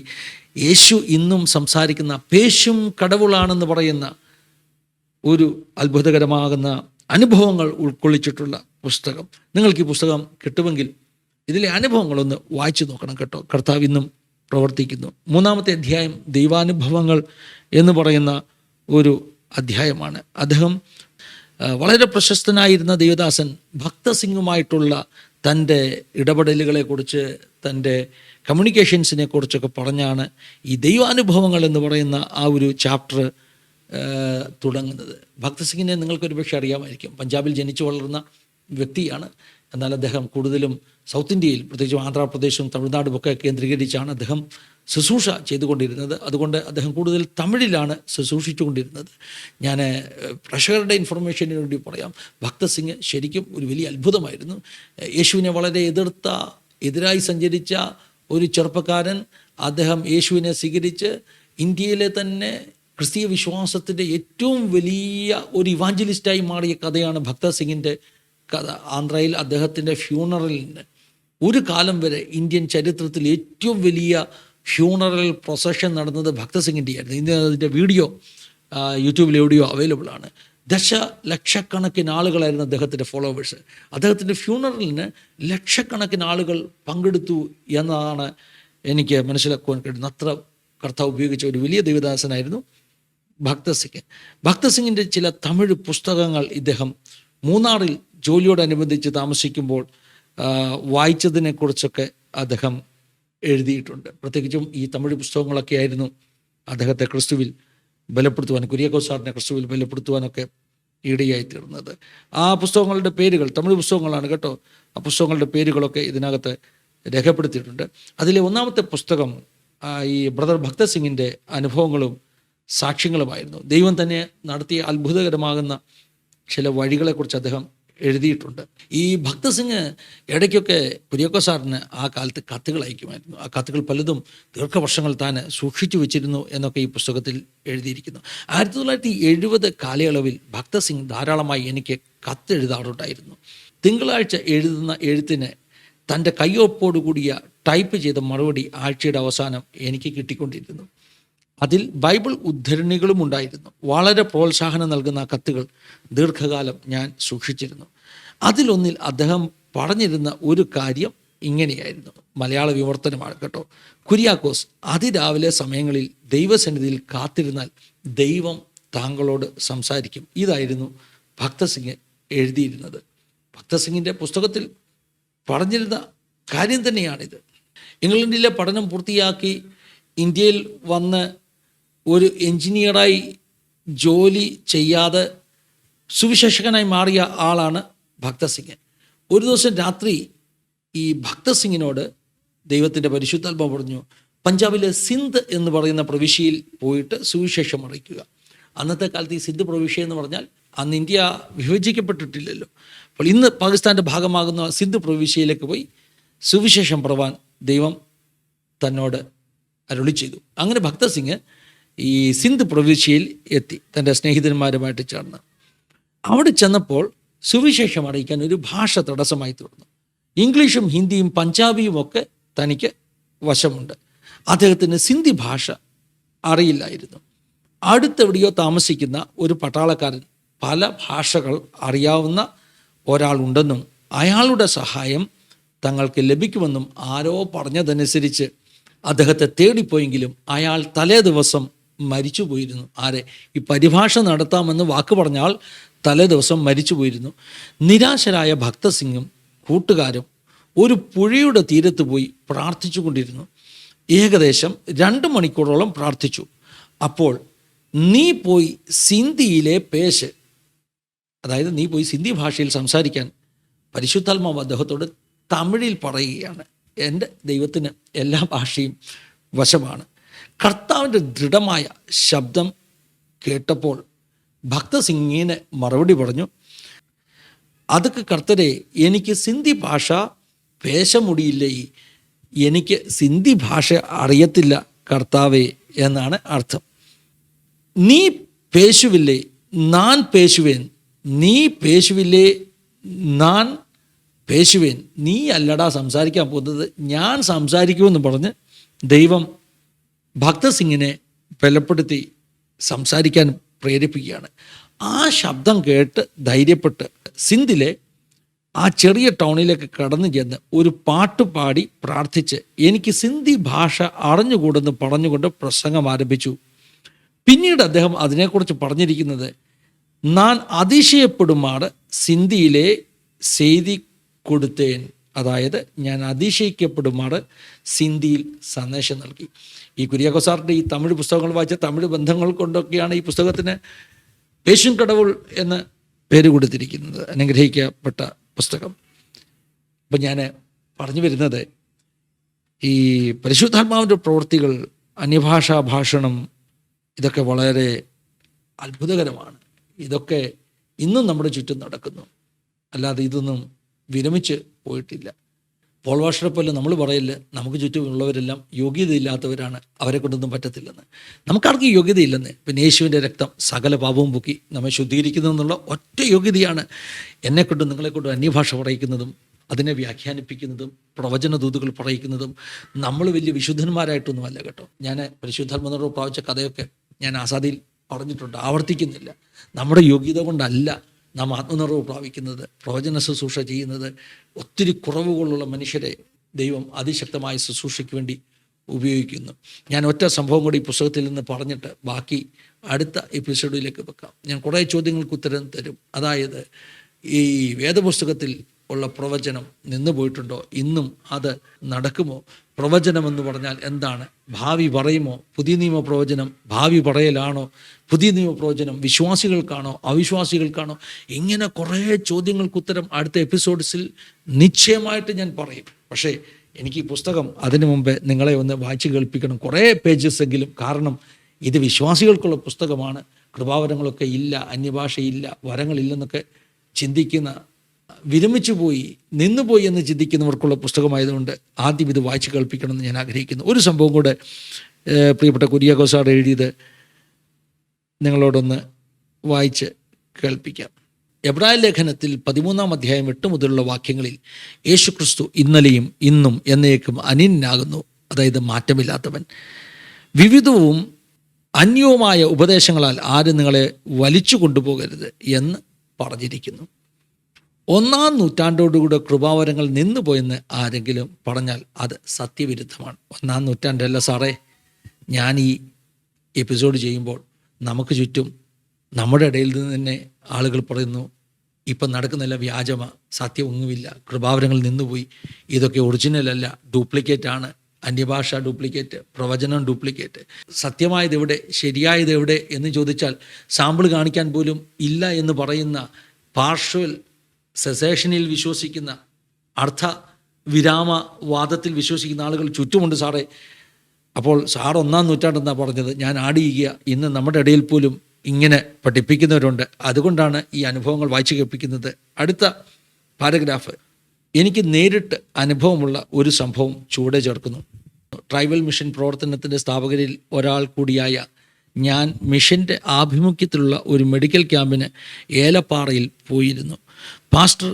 യേശു ഇന്നും സംസാരിക്കുന്ന പേശും കടവുളാണെന്ന് പറയുന്ന ഒരു അത്ഭുതകരമാകുന്ന അനുഭവങ്ങൾ ഉൾക്കൊള്ളിച്ചിട്ടുള്ള പുസ്തകം. നിങ്ങൾക്ക് ഈ പുസ്തകം കിട്ടുമെങ്കിൽ ഇതിലെ അനുഭവങ്ങളൊന്ന് വായിച്ചു നോക്കണം കേട്ടോ. കർത്താവ് ഇന്നും പ്രവർത്തിക്കുന്നു. 3-ാമത്തെ അധ്യായം ദൈവാനുഭവങ്ങൾ എന്ന് പറയുന്ന ഒരു അധ്യായമാണ്. അദ്ദേഹം വളരെ പ്രശസ്തനായിരുന്ന ദേവദാസൻ ഭക്തസിംഗുമായിട്ടുള്ള തൻ്റെ ഇടപെടലുകളെക്കുറിച്ച്, തൻ്റെ കമ്മ്യൂണിക്കേഷൻസിനെ കുറിച്ചൊക്കെ പറഞ്ഞാണ് ഈ ദൈവാനുഭവങ്ങൾ എന്ന് പറയുന്ന ആ ഒരു ചാപ്റ്റർ തുടങ്ങുന്നത്. ഭക്തസിംഗിനെ നിങ്ങൾക്കൊരു പക്ഷേ അറിയാമായിരിക്കും. പഞ്ചാബിൽ ജനിച്ചു വളർന്ന വ്യക്തിയാണ്. എന്നാൽ അദ്ദേഹം കൂടുതലും സൗത്ത് ഇന്ത്യയിൽ, പ്രത്യേകിച്ചും ആന്ധ്രാപ്രദേശും തമിഴ്നാടും ഒക്കെ കേന്ദ്രീകരിച്ചാണ് അദ്ദേഹം ശുശ്രൂഷ ചെയ്തുകൊണ്ടിരുന്നത്. അതുകൊണ്ട് അദ്ദേഹം കൂടുതൽ തമിഴിലാണ് ശുശ്രൂഷിച്ചുകൊണ്ടിരുന്നത്. ഞാൻ പ്രേക്ഷകരുടെ ഇൻഫർമേഷന് വേണ്ടി പറയാം, ഭക്തസിംഗ് ശരിക്കും ഒരു വലിയ അത്ഭുതമായിരുന്നു. യേശുവിനെ വളരെ എതിരായി സഞ്ചരിച്ച ഒരു ചെറുപ്പക്കാരൻ, അദ്ദേഹം യേശുവിനെ സ്വീകരിച്ച് ഇന്ത്യയിലെ തന്നെ ക്രിസ്തീയ വിശ്വാസത്തിൻ്റെ ഏറ്റവും വലിയ ഒരു ഇവാഞ്ചലിസ്റ്റായി മാറിയ കഥയാണ് ഭക്തസിംഗിൻ്റെ കഥ. ആന്ധ്രയിൽ അദ്ദേഹത്തിൻ്റെ ഫ്യൂണറലിന് ഒരു കാലം വരെ ഇന്ത്യൻ ചരിത്രത്തിൽ ഏറ്റവും വലിയ ഫ്യൂണറൽ പ്രൊസഷൻ നടന്നത് ഭക്തസിംഗിൻ്റെ ആയിരുന്നു. ഇന്ന് അതിൻ്റെ വീഡിയോ യൂട്യൂബിൽ എവിടെയോ അവൈലബിൾ ആണ്. ദശലക്ഷക്കണക്കിന് ആളുകളായിരുന്നു അദ്ദേഹത്തിൻ്റെ ഫോളോവേഴ്സ്. അദ്ദേഹത്തിൻ്റെ ഫ്യൂണറലിന് ലക്ഷക്കണക്കിന് ആളുകൾ പങ്കെടുത്തു എന്നതാണ് എനിക്ക് മനസ്സിലാക്കുവാൻ കഴിയുന്നത്. അത്ര കർത്താവ് ഉപയോഗിച്ച ഒരു വലിയ ദൈവദാസനായിരുന്നു ഭക്തസിംഗ്. ഭക്തസിംഗിൻ്റെ ചില തമിഴ് പുസ്തകങ്ങൾ ഇദ്ദേഹം മൂന്നാറിൽ ജോലിയോടനുബന്ധിച്ച് താമസിക്കുമ്പോൾ വായിച്ചതിനെക്കുറിച്ചൊക്കെ അദ്ദേഹം എഴുതിയിട്ടുണ്ട്. പ്രത്യേകിച്ചും ഈ തമിഴ് പുസ്തകങ്ങളൊക്കെ ആയിരുന്നു അദ്ദേഹത്തെ ക്രിസ്തുവിൽ ബലപ്പെടുത്തുവാൻ, കുര്യാക്കോസ് സാറിനെ ക്രിസ്തുവിൽ ബലപ്പെടുത്തുവാനൊക്കെ ഇടയായി തീർന്നത്. ആ പുസ്തകങ്ങളുടെ പേരുകൾ തമിഴ് പുസ്തകങ്ങളാണ് കേട്ടോ. ആ പുസ്തകങ്ങളുടെ പേരുകളൊക്കെ ഇതിനകത്ത് രേഖപ്പെടുത്തിയിട്ടുണ്ട്. അതിലെ 1-ാമത്തെ പുസ്തകം ഈ ബ്രദർ ഭക്തസിംഗിൻ്റെ അനുഭവങ്ങളും സാക്ഷ്യങ്ങളുമായിരുന്നു. ദൈവം തന്നെ നടത്തിയ അത്ഭുതകരമാകുന്ന ചില വഴികളെക്കുറിച്ച് അദ്ദേഹം എഴുതിയിട്ടുണ്ട്. ഈ ഭക്തസിംഗ് ഇടയ്ക്കൊക്കെ കുര്യാക്കോസ് സാറിന് ആ കാലത്ത് കത്തുകൾ അയക്കുമായിരുന്നു. ആ കത്തുകൾ പലതും ദീർഘവർഷങ്ങൾ താൻ സൂക്ഷിച്ചു വെച്ചിരുന്നു എന്നൊക്കെ ഈ പുസ്തകത്തിൽ എഴുതിയിരിക്കുന്നു. 1970 കാലയളവിൽ ഭക്തസിംഗ് ധാരാളമായി എനിക്ക് കത്തെഴുതാറുണ്ടായിരുന്നു. തിങ്കളാഴ്ച എഴുതുന്ന എഴുത്തിന് തൻ്റെ കയ്യൊപ്പോടുകൂടിയ ടൈപ്പ് ചെയ്ത മറുപടി ആഴ്ചയുടെ അവസാനം എനിക്ക് കിട്ടിക്കൊണ്ടിരുന്നു. അതിൽ ബൈബിൾ ഉദ്ധരണികളും ഉണ്ടായിരുന്നു. വളരെ പ്രോത്സാഹനം നൽകുന്ന കത്തുകൾ ദീർഘകാലം ഞാൻ സൂക്ഷിച്ചിരുന്നു. അതിലൊന്നിൽ അദ്ദേഹം പറഞ്ഞിരുന്ന ഒരു കാര്യം ഇങ്ങനെയായിരുന്നു, മലയാള വിവർത്തനമാണ് കേട്ടോ. കുര്യാക്കോസ്, അതിരാവിലെ സമയങ്ങളിൽ ദൈവസന്നിധിയിൽ കാത്തിരുന്നാൽ ദൈവം താങ്കളോട് സംസാരിക്കും. ഇതായിരുന്നു ഭക്തസിംഗ് എഴുതിയിരുന്നത്. ഭക്തസിംഗിൻ്റെ പുസ്തകത്തിൽ പറഞ്ഞിരുന്ന കാര്യം തന്നെയാണിത്. ഇംഗ്ലണ്ടിലെ പഠനം പൂർത്തിയാക്കി ഇന്ത്യയിൽ വന്ന് ഒരു എൻജിനീയറായി ജോലി ചെയ്യാതെ സുവിശേഷകനായി മാറിയ ആളാണ് ഭക്തസിംഗ്. ഒരു ദിവസം രാത്രി ഈ ഭക്തസിംഗിനോട് ദൈവത്തിൻ്റെ പരിശുദ്ധാത്മാവ് പറഞ്ഞു, പഞ്ചാബിലെ സിന്ധ് എന്ന് പറയുന്ന പ്രവിശ്യയിൽ പോയിട്ട് സുവിശേഷം അറിയിക്കുക. അന്നത്തെ കാലത്ത് ഈ സിന്ധ് പ്രവിശ്യ എന്ന് പറഞ്ഞാൽ അന്ന് ഇന്ത്യ വിഭജിക്കപ്പെട്ടിട്ടില്ലല്ലോ. അപ്പോൾ ഇന്ന് പാകിസ്ഥാൻ്റെ ഭാഗമാകുന്ന സിന്ധ് പ്രവിശ്യയിലേക്ക് പോയി സുവിശേഷം പറവാൻ ദൈവം തന്നോട് അരുളി ചെയ്തു. അങ്ങനെ ഭക്തസിംഗ് ഈ സിന്ധ് പ്രവിശ്യയിൽ എത്തി, തൻ്റെ സ്നേഹിതന്മാരുമായിട്ട് ചേർന്ന്. അവിടെ ചെന്നപ്പോൾ സുവിശേഷം അറിയിക്കാൻ ഒരു ഭാഷ തടസ്സമായി തീർന്നു. ഇംഗ്ലീഷും ഹിന്ദിയും പഞ്ചാബിയും ഒക്കെ തനിക്ക് വശമുണ്ട്. അദ്ദേഹത്തിന് സിന്ധി ഭാഷ അറിയില്ലായിരുന്നു. അടുത്തെവിടെയോ താമസിക്കുന്ന ഒരു പട്ടാളക്കാരൻ പല ഭാഷകൾ അറിയാവുന്ന ഒരാളുണ്ടെന്നും അയാളുടെ സഹായം തങ്ങൾക്ക് ലഭിക്കുമെന്നും ആരോ പറഞ്ഞതനുസരിച്ച് അദ്ദേഹത്തെ തേടിപ്പോയെങ്കിലും അയാൾ തലേ ദിവസം മരിച്ചു പോയിരുന്നു. ആരെ? ഈ പരിഭാഷ നടത്താമെന്ന് വാക്ക് പറഞ്ഞാൽ തലേ ദിവസം മരിച്ചു പോയിരുന്നു. നിരാശരായ ഭക്തസിംഗും കൂട്ടുകാരും ഒരു പുഴയുടെ തീരത്ത് പോയി പ്രാർത്ഥിച്ചു കൊണ്ടിരുന്നു. ഏകദേശം 2 മണിക്കൂറോളം പ്രാർത്ഥിച്ചു. അപ്പോൾ നീ പോയി സിന്ധിയിലെ പേശ്, അതായത് നീ പോയി സിന്ധി ഭാഷയിൽ സംസാരിക്കാൻ പരിശുദ്ധാത്മാവ് അദ്ദേഹത്തോട് തമിഴിൽ പറയുകയാണ്. എൻ്റെ ദൈവത്തിന് എല്ലാ ഭാഷയും വശമാണ്. കർത്താവിൻ്റെ ദൃഢമായ ശബ്ദം കേട്ടപ്പോൾ ഭക്തസിംഗിന് മറുപടി പറഞ്ഞു, അതൊക്കെ കർത്തരെ, എനിക്ക് സിന്ധി ഭാഷ പേശ മുടിയില്ലേ, എനിക്ക് സിന്ധി ഭാഷ അറിയത്തില്ല കർത്താവേ എന്നാണ് അർത്ഥം. നീ പേശുവില്ലേ നാൻ പേശുവേൻ, നീ പേശുവില്ലേ നാൻ പേശുവേൻ, നീ അല്ലടാ സംസാരിക്കാൻ പോകുന്നത്, ഞാൻ സംസാരിക്കുമെന്ന് പറഞ്ഞ് ദൈവം ഭക്തസിംഗിനെ ബലപ്പെടുത്തി സംസാരിക്കാൻ പ്രേരിപ്പിക്കുകയാണ്. ആ ശബ്ദം കേട്ട് ധൈര്യപ്പെട്ട് സിന്ധിലെ ആ ചെറിയ ടൗണിലേക്ക് കടന്നു ചെന്ന് ഒരു പാട്ട് പാടി പ്രാർത്ഥിച്ച് എനിക്ക് സിന്ധി ഭാഷ അറിഞ്ഞുകൂടെന്ന് പറഞ്ഞുകൊണ്ട് പ്രസംഗം ആരംഭിച്ചു. പിന്നീട് അദ്ദേഹം അതിനെക്കുറിച്ച് പറഞ്ഞിരിക്കുന്നത്, നാൻ അതിശയപ്പെടുമാറ് സിന്ധിയിലെ സെയ്തി കൊടുത്തേൻ, അതായത് ഞാൻ അതിശയിക്കപ്പെടുമാറ് സിന്ധിയിൽ സന്ദേശം നൽകി. ഈ കുര്യാക്കോസ് സാറിൻ്റെ ഈ തമിഴ് പുസ്തകങ്ങൾ വായിച്ച തമിഴ് ബന്ധങ്ങൾ കൊണ്ടൊക്കെയാണ് ഈ പുസ്തകത്തിന് പേശും കടവുൾ എന്ന് പേര് കൊടുത്തിരിക്കുന്നത്, അനുഗ്രഹിക്കപ്പെട്ട പുസ്തകം. അപ്പം ഞാൻ പറഞ്ഞു വരുന്നത്, ഈ പരിശുദ്ധാത്മാവിൻ്റെ പ്രവൃത്തികൾ, അന്യഭാഷാ ഭാഷണം, ഇതൊക്കെ വളരെ അത്ഭുതകരമാണ്. ഇതൊക്കെ ഇന്നും നമ്മുടെ ചുറ്റും നടക്കുന്നു, അല്ലാതെ ഇതൊന്നും വിരമിച്ച് പോയിട്ടില്ല. പോൾ വാഷറെ പോലെ നമ്മൾ പറയില്ല നമുക്ക് ചുറ്റുമുള്ളവരെല്ലാം യോഗ്യതയില്ലാത്തവരാണ്, അവരെ കൊണ്ടൊന്നും പറ്റത്തില്ലെന്ന്. നമുക്കാർക്കും യോഗ്യതയില്ലെന്ന്. പിന്നെ യേശുവിൻ്റെ രക്തം സകല പാപവും പൊക്കി നമ്മെ ശുദ്ധീകരിക്കുന്നു എന്നുള്ള ഒറ്റ യോഗ്യതയാണ് എന്നെക്കൊണ്ടും നിങ്ങളെക്കൊണ്ടും അന്യഭാഷ പറയിക്കുന്നതും അതിനെ വ്യാഖ്യാനിപ്പിക്കുന്നതും പ്രവചന ദൂതുകൾ പറയിക്കുന്നതും. നമ്മൾ വലിയ വിശുദ്ധന്മാരായിട്ടൊന്നുമല്ല കേട്ടോ. ഞാൻ പരിശുദ്ധാത്മാവിനോട് പ്രാപിച്ച കഥയൊക്കെ ഞാൻ ആസാദിയിൽ പറഞ്ഞിട്ടുണ്ട്, ആവർത്തിക്കുന്നില്ല. നമ്മുടെ യോഗ്യത കൊണ്ടല്ല നാം ആത്മനിറവ് പ്രാപിക്കുന്നത്, പ്രവചന ശുശ്രൂഷ ചെയ്യുന്നത്. ഒത്തിരി കുറവുകളുള്ള മനുഷ്യരെ ദൈവം അതിശക്തമായ ശുശ്രൂഷയ്ക്ക് വേണ്ടി ഉപയോഗിക്കുന്നു. ഞാൻ ഒറ്റ സംഭവം കൂടി ഈ പുസ്തകത്തിൽ നിന്ന് പറഞ്ഞിട്ട് ബാക്കി അടുത്ത എപ്പിസോഡിലേക്ക് വെക്കാം. ഞാൻ കുറേ ചോദ്യങ്ങൾക്ക് ഉത്തരം തരും. അതായത്, ഈ വേദപുസ്തകത്തിൽ ഉള്ള പ്രവചനം നിന്നു പോയിട്ടുണ്ടോ? ഇന്നും അത് നടക്കുമോ? പ്രവചനമെന്ന് പറഞ്ഞാൽ എന്താണ്? ഭാവി പറയുമോ? പുതിയ നിയമ പ്രവചനം ഭാവി പറയലാണോ? പുതിയ നിയമ പ്രവചനം വിശ്വാസികൾക്കാണോ അവിശ്വാസികൾക്കാണോ? ഇങ്ങനെ കുറേ ചോദ്യങ്ങൾക്ക് ഉത്തരം അടുത്ത എപ്പിസോഡ്സിൽ നിശ്ചയമായിട്ട് ഞാൻ പറയും. പക്ഷേ എനിക്ക് ഈ പുസ്തകം അതിനു മുമ്പേ നിങ്ങളെ ഒന്ന് വായിച്ച് കേൾപ്പിക്കണം, കുറേ പേജസ് എങ്കിലും. കാരണം ഇത് വിശ്വാസികൾക്കുള്ള പുസ്തകമാണ്. കൃപാവരങ്ങളൊക്കെ ഇല്ല, അന്യഭാഷയില്ല, വരങ്ങളില്ലെന്നൊക്കെ ചിന്തിക്കുന്ന, വിരമിച്ചു പോയി നിന്നുപോയി എന്ന് ചിന്തിക്കുന്നവർക്കുള്ള പുസ്തകമായതുകൊണ്ട് ആദ്യം ഇത് വായിച്ച് കേൾപ്പിക്കണമെന്ന് ഞാൻ ആഗ്രഹിക്കുന്നു. ഒരു സംഭവം കൂടെ പ്രിയപ്പെട്ട കുര്യാക്കോസ് സാർ എഴുതിയത് നിങ്ങളോടൊന്ന് വായിച്ച് കേൾപ്പിക്കാം. എബ്രായ ലേഖനത്തിൽ 13-ാം അധ്യായം 8 മുതലുള്ള വാക്യങ്ങളിൽ യേശുക്രിസ്തു ഇന്നലെയും ഇന്നും എന്നേക്കും അനിന്യനാകുന്നു, അതായത് മാറ്റമില്ലാത്തവൻ. വിവിധവും അന്യവുമായ ഉപദേശങ്ങളാൽ ആരും നിങ്ങളെ വലിച്ചു കൊണ്ടുപോകരുത് എന്ന് പറഞ്ഞിരിക്കുന്നു. 1-ാം നൂറ്റാണ്ടോടുകൂടെ കൃപാവരങ്ങൾ നിന്നുപോയെന്ന് ആരെങ്കിലും പറഞ്ഞാൽ അത് സത്യവിരുദ്ധമാണ്. 1-ാം നൂറ്റാണ്ടല്ല സാറേ. ഞാൻ ഈ എപ്പിസോഡ് ചെയ്യുമ്പോൾ നമുക്ക് ചുറ്റും നമ്മുടെ ഇടയിൽ നിന്ന് തന്നെ ആളുകൾ പറയുന്നു, ഇപ്പം നടക്കുന്നില്ല, വ്യാജമാണ്, സത്യമൊന്നുമില്ല, കൃപാവരങ്ങൾ നിന്നുപോയി, ഇതൊക്കെ ഒറിജിനലല്ല, ഡ്യൂപ്ലിക്കേറ്റ് ആണ്, അന്യഭാഷ ഡ്യൂപ്ലിക്കേറ്റ്, പ്രവചനം ഡ്യൂപ്ലിക്കേറ്റ്. സത്യമായത് എവിടെ, ശരിയായത് എവിടെ എന്ന് ചോദിച്ചാൽ സാമ്പിൾ കാണിക്കാൻ പോലും ഇല്ല എന്ന് പറയുന്ന, പാർഷ്യൽ സെസേഷനിൽ വിശ്വസിക്കുന്ന, അർത്ഥ വിരാമവാദത്തിൽ വിശ്വസിക്കുന്ന ആളുകൾ ചുറ്റുമുണ്ട് സാറേ. അപ്പോൾ സാർ 1-ാം നൂറ്റാണ്ടെന്നാണ് പറഞ്ഞത്, ഞാൻ ആഡ് ചെയ്യുക. ഇന്ന് നമ്മുടെ ഇടയിൽ പോലും ഇങ്ങനെ പഠിപ്പിക്കുന്നവരുണ്ട്. അതുകൊണ്ടാണ് ഈ അനുഭവങ്ങൾ വായിച്ചു കേൾപ്പിക്കുന്നത്. അടുത്ത പാരഗ്രാഫ്, എനിക്ക് നേരിട്ട് അനുഭവമുള്ള ഒരു സംഭവം ചൂടെ ചേർക്കുന്നു. ട്രൈബൽ മിഷൻ പ്രവർത്തനത്തിൻ്റെ സ്ഥാപകരിൽ ഒരാൾ കൂടിയായ ഞാൻ മിഷൻ്റെ ആഭിമുഖ്യത്തിലുള്ള ഒരു മെഡിക്കൽ ക്യാമ്പിന് ഏലപ്പാറയിൽ പോയിരുന്നു. Pastor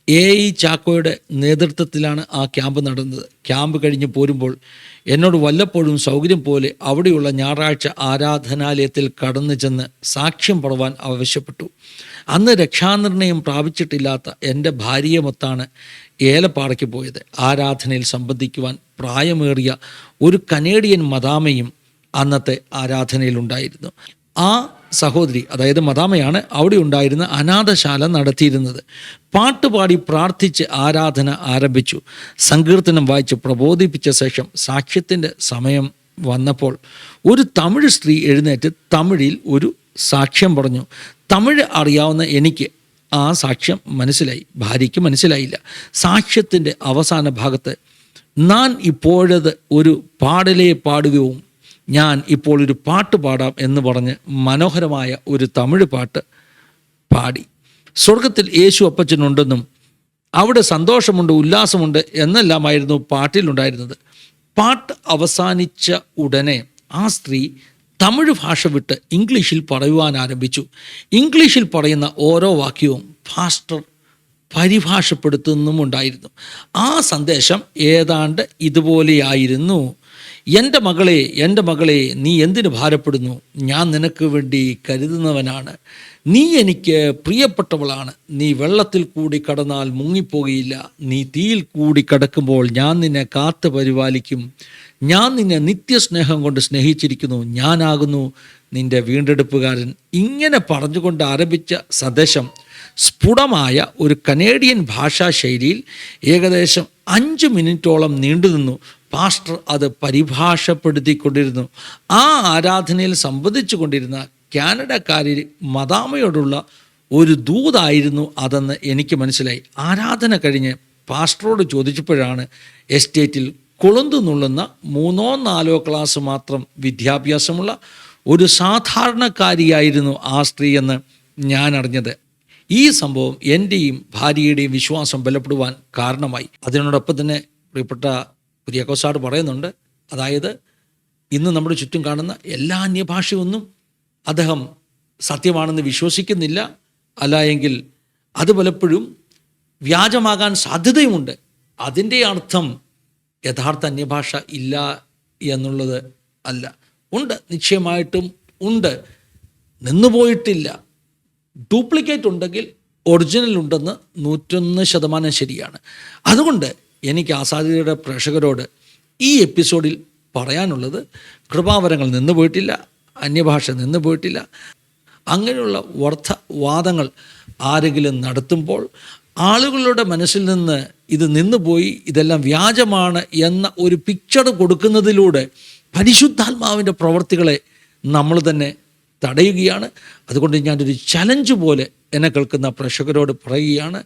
A.E. ചാക്കോയുടെ നേതൃത്വത്തിലാണ് ആ ക്യാമ്പ് നടന്നത്. ക്യാമ്പ് കഴിഞ്ഞ് പോരുമ്പോൾ എന്നോട് വല്ലപ്പോഴും സൗകര്യം പോലെ അവിടെയുള്ള ഞായറാഴ്ച ആരാധനാലയത്തിൽ കടന്നു ചെന്ന് സാക്ഷ്യം പറവാൻ ആവശ്യപ്പെട്ടു. അന്ന് രക്ഷാനിർണയം പ്രാപിച്ചിട്ടില്ലാത്ത എൻ്റെ ഭാര്യയുമൊത്താണ് ഏലപ്പാറയ്ക്ക് പോയത്. ആരാധനയിൽ സംബന്ധിക്കുവാൻ പ്രായമേറിയ ഒരു കനേഡിയൻ മദാമയും അന്നത്തെ ആരാധനയിലുണ്ടായിരുന്നു. ആ സഹോദരി, അതായത് മദാമയാണ് അവിടെ ഉണ്ടായിരുന്ന അനാഥശാല നടത്തിയിരുന്നത്. പാട്ടുപാടി പ്രാർത്ഥിച്ച് ആരാധന ആരംഭിച്ചു. സങ്കീർത്തനം വായിച്ച് പ്രബോധിപ്പിച്ച ശേഷം സാക്ഷ്യത്തിൻ്റെ സമയം വന്നപ്പോൾ ഒരു തമിഴ് സ്ത്രീ എഴുന്നേറ്റ് തമിഴിൽ ഒരു സാക്ഷ്യം പറഞ്ഞു. തമിഴ് അറിയാവുന്ന എനിക്ക് ആ സാക്ഷ്യം മനസ്സിലായി, ഭാര്യയ്ക്ക് മനസ്സിലായില്ല. സാക്ഷ്യത്തിൻ്റെ അവസാന ഭാഗത്ത് ഞാൻ ഇപ്പോഴത് ഒരു പാടലേ പാടുകയും ഞാൻ ഇപ്പോൾ ഒരു പാട്ട് പാടാം എന്ന് പറഞ്ഞ് മനോഹരമായ ഒരു തമിഴ് പാട്ട് പാടി. സ്വർഗത്തിൽ യേശു അപ്പച്ചനുണ്ടെന്നും അവിടെ സന്തോഷമുണ്ട്, ഉല്ലാസമുണ്ട് എന്നെല്ലാമായിരുന്നു പാട്ടിലുണ്ടായിരുന്നത്. പാട്ട് അവസാനിച്ച ഉടനെ ആ സ്ത്രീ തമിഴ് ഭാഷ വിട്ട് ഇംഗ്ലീഷിൽ പറയുവാൻ ആരംഭിച്ചു. ഇംഗ്ലീഷിൽ പറയുന്ന ഓരോ വാക്യവും പാസ്റ്റർ പരിഭാഷപ്പെടുത്തുന്നുമുണ്ടായിരുന്നു. ആ സന്ദേശം ഏതാണ്ട് ഇതുപോലെയായിരുന്നു: എൻ്റെ മകളെ, നീ എന്തിനു ഭാരപ്പെടുന്നു? ഞാൻ നിനക്ക് വേണ്ടി കരുതുന്നവനാണ്. നീ എനിക്ക് പ്രിയപ്പെട്ടവളാണ്. നീ വെള്ളത്തിൽ കൂടി കടന്നാൽ മുങ്ങിപ്പോകുകയില്ല. നീ തീയിൽ കൂടി കടക്കുമ്പോൾ ഞാൻ നിന്നെ കാത്തു പരിപാലിക്കും. ഞാൻ നിന്നെ നിത്യസ്നേഹം കൊണ്ട് സ്നേഹിച്ചിരിക്കുന്നു. ഞാനാകുന്നു നിൻ്റെ വീണ്ടെടുപ്പുകാരൻ. ഇങ്ങനെ പറഞ്ഞുകൊണ്ട് ആരംഭിച്ച സന്ദേശം സ്ഫുടമായ ഒരു കനേഡിയൻ ഭാഷാ ശൈലിയിൽ ഏകദേശം 5 മിനിറ്റോളം നീണ്ടുനിന്നു. പാസ്റ്റർ അത് പരിഭാഷപ്പെടുത്തിക്കൊണ്ടിരുന്നു. ആ ആരാധനയിൽ സംബന്ധിച്ചു കൊണ്ടിരുന്ന കാനഡക്കാരി മദാമയോടുള്ള ഒരു ദൂതായിരുന്നു അതെന്ന് എനിക്ക് മനസ്സിലായി. ആരാധന കഴിഞ്ഞ് പാസ്റ്ററോട് ചോദിച്ചപ്പോഴാണ് എസ്റ്റേറ്റിൽ കൊളുന്തു നുള്ളുന്ന 3ഓ 4ഓ ക്ലാസ് മാത്രം വിദ്യാഭ്യാസമുള്ള ഒരു സാധാരണക്കാരിയായിരുന്നു ആ സ്ത്രീ എന്ന് ഞാൻ അറിഞ്ഞത്. ഈ സംഭവം എൻ്റെയും ഭാര്യയുടെയും വിശ്വാസം ബലപ്പെടുവാൻ കാരണമായി. അതിനോടൊപ്പം തന്നെ പ്രിയപ്പെട്ട കുര്യാക്കോസാട് പറയുന്നുണ്ട്, അതായത് ഇന്ന് നമ്മുടെ ചുറ്റും കാണുന്ന എല്ലാ അന്യഭാഷയൊന്നും അദ്ദേഹം സത്യമാണെന്ന് വിശ്വസിക്കുന്നില്ല. അല്ല എങ്കിൽ അത് പലപ്പോഴും വ്യാജമാകാൻ സാധ്യതയുമുണ്ട്. അതിൻ്റെ അർത്ഥം യഥാർത്ഥ അന്യഭാഷ ഇല്ല എന്നുള്ളത് അല്ല. ഉണ്ട്, നിശ്ചയമായിട്ടും ഉണ്ട്. നിന്നുപോയിട്ടില്ല. ഡ്യൂപ്ലിക്കേറ്റ് ഉണ്ടെങ്കിൽ ഒറിജിനൽ ഉണ്ടെന്ന് 101% ശരിയാണ്. അതുകൊണ്ട് എനിക്ക് ആസാദിയുടെ പ്രേക്ഷകരോട് ഈ എപ്പിസോഡിൽ പറയാനുള്ളത്, കൃപാവരങ്ങൾ നിന്നു പോയിട്ടില്ല, അന്യഭാഷ നിന്നു പോയിട്ടില്ല. അങ്ങനെയുള്ള വാദങ്ങൾ ആരെങ്കിലും നടത്തുമ്പോൾ ആളുകളുടെ മനസ്സിൽ നിന്ന് ഇത് നിന്നുപോയി, ഇതെല്ലാം വ്യാജമാണ് എന്ന ഒരു പിക്ചർ കൊടുക്കുന്നതിലൂടെ പരിശുദ്ധാത്മാവിൻ്റെ പ്രവർത്തികളെ നമ്മൾ തന്നെ തടയുകയാണ്. അതുകൊണ്ട് ഞാനൊരു ചലഞ്ച് പോലെ എന്നെ കേൾക്കുന്ന പ്രേക്ഷകരോട് പറയുകയാണ്,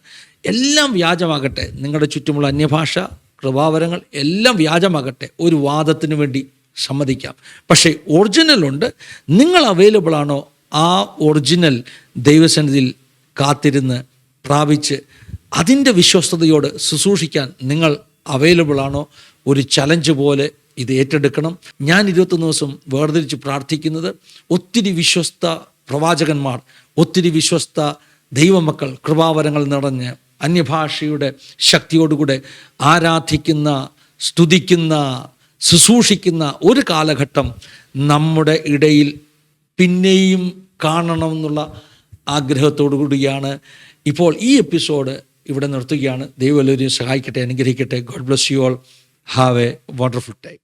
എല്ലാം വ്യാജമാകട്ടെ. നിങ്ങളുടെ ചുറ്റുമുള്ള അന്യഭാഷ, കൃപാവരങ്ങൾ എല്ലാം വ്യാജമാകട്ടെ. ഒരു വാദത്തിന് വേണ്ടി സമ്മതിക്കാം. പക്ഷേ ഒറിജിനലുണ്ട്. നിങ്ങൾ അവൈലബിൾ ആണോ? ആ ഒറിജിനൽ ദൈവസന്നിധിയിൽ കാത്തിരുന്ന് പ്രാപിച്ച് അതിൻ്റെ വിശ്വസ്തയോട് ശുശ്രൂഷിക്കാൻ നിങ്ങൾ അവൈലബിൾ ആണോ? ഒരു ചലഞ്ച് പോലെ ഇത് ഏറ്റെടുക്കണം. ഞാൻ 21 ദിവസം വേർതിരിച്ച് പ്രാർത്ഥിക്കുന്നത്, ഒത്തിരി വിശ്വസ്ത പ്രവാചകന്മാർ, ഒത്തിരി വിശ്വസ്ത ദൈവമക്കൾ കൃപാവരങ്ങൾ നിറഞ്ഞ് അന്യഭാഷയുടെ ശക്തിയോടുകൂടെ ആരാധിക്കുന്ന, സ്തുതിക്കുന്ന, ശുശ്രൂഷിക്കുന്ന ഒരു കാലഘട്ടം നമ്മുടെ ഇടയിൽ പിന്നെയും കാണണമെന്നുള്ള ആഗ്രഹത്തോടു കൂടിയാണ് ഇപ്പോൾ ഈ എപ്പിസോഡ് ഇവിടെ നിർത്തുകയാണ്. ദൈവം എല്ലാവരെയും സഹായിക്കട്ടെ, അനുഗ്രഹിക്കട്ടെ. God bless you all. Have A wonderful time.